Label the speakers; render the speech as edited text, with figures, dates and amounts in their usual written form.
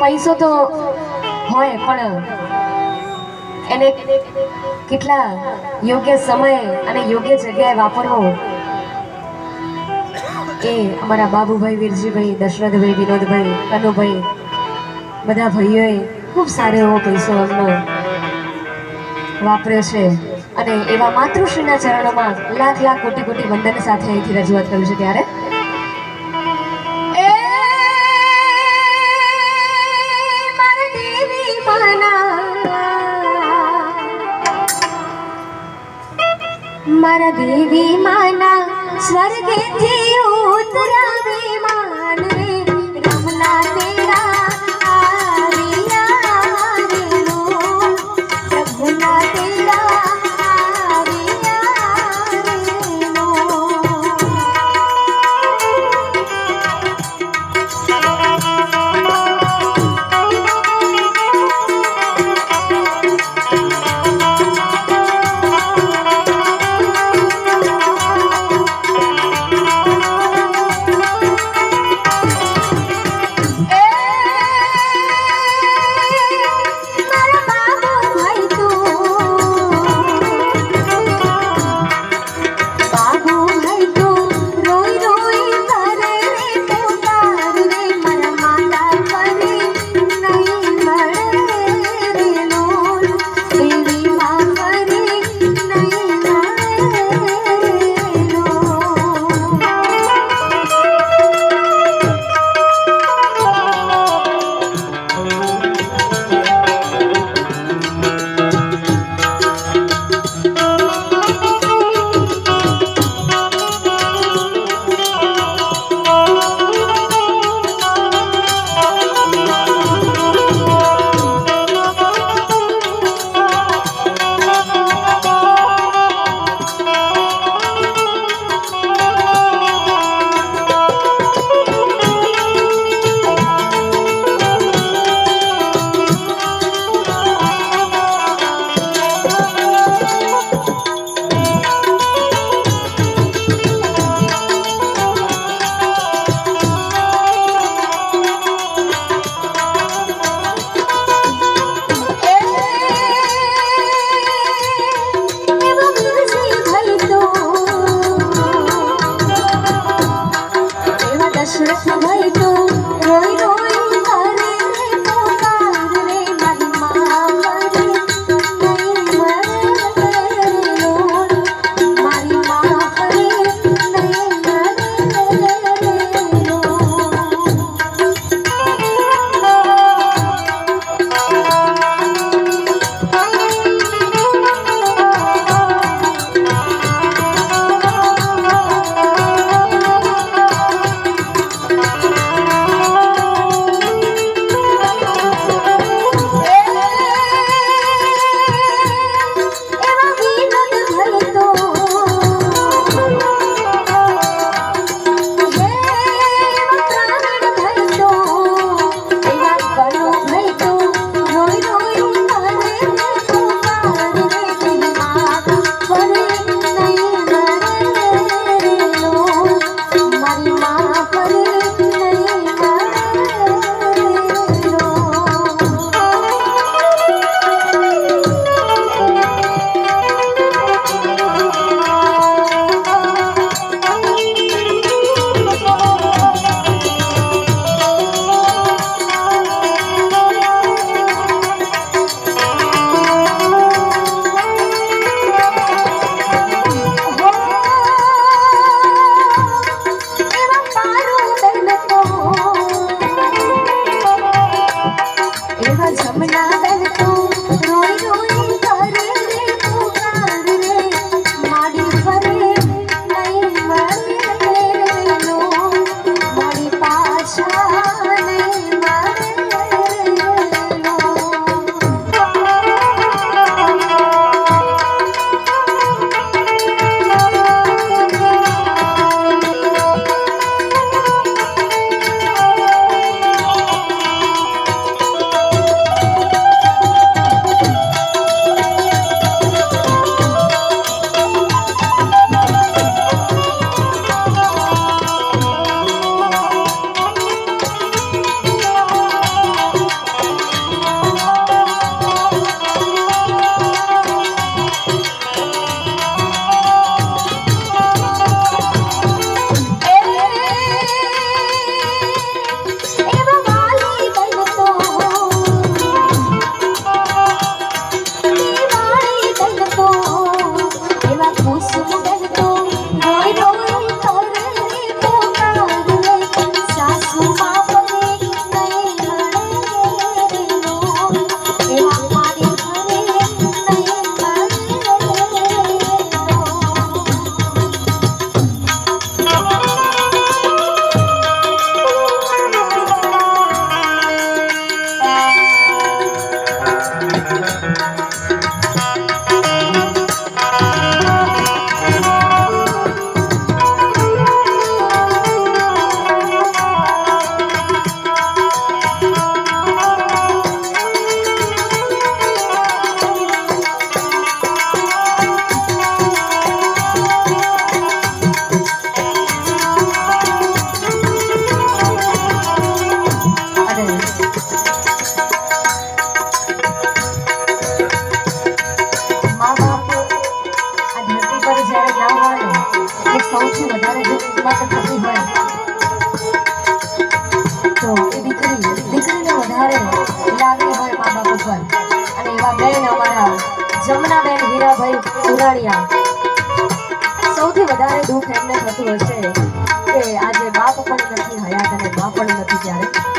Speaker 1: પૈસો તો હોય પણ એને કેટલા યોગ્ય સમયે અને યોગ્ય જગ્યાએ વાપરવો એ અમારા બાબુભાઈ, વીરજીભાઈ, દશરથભાઈ, વિનોદભાઈ, કનુભાઈ બધા ભાઈઓએ ખૂબ સારો એવો પૈસો એમનો વાપર્યો છે અને એવા માતૃશ્રીના ચરણોમાં લાખ લાખ કોટી કોટી વંદન સાથે અહીંથી રજૂઆત કરું છું ત્યારે મારા દેવી માના સ્વર્ગેથી ઉતરાવે માન રે રમના તેરા આવિયા રે નો રઘુના તેરા આવિયા રે નો દીકરીને વધારે લાગણી હોય મા બાપ ઉપર અને એવા બેન અમારા જમનાબેન હીરાભાઈ પુરાણિયા સૌથી વધારે દુઃખ એમને થતું હશે કે આજે બાપ પણ નથી હયાત અને મા પણ નથી ત્યારે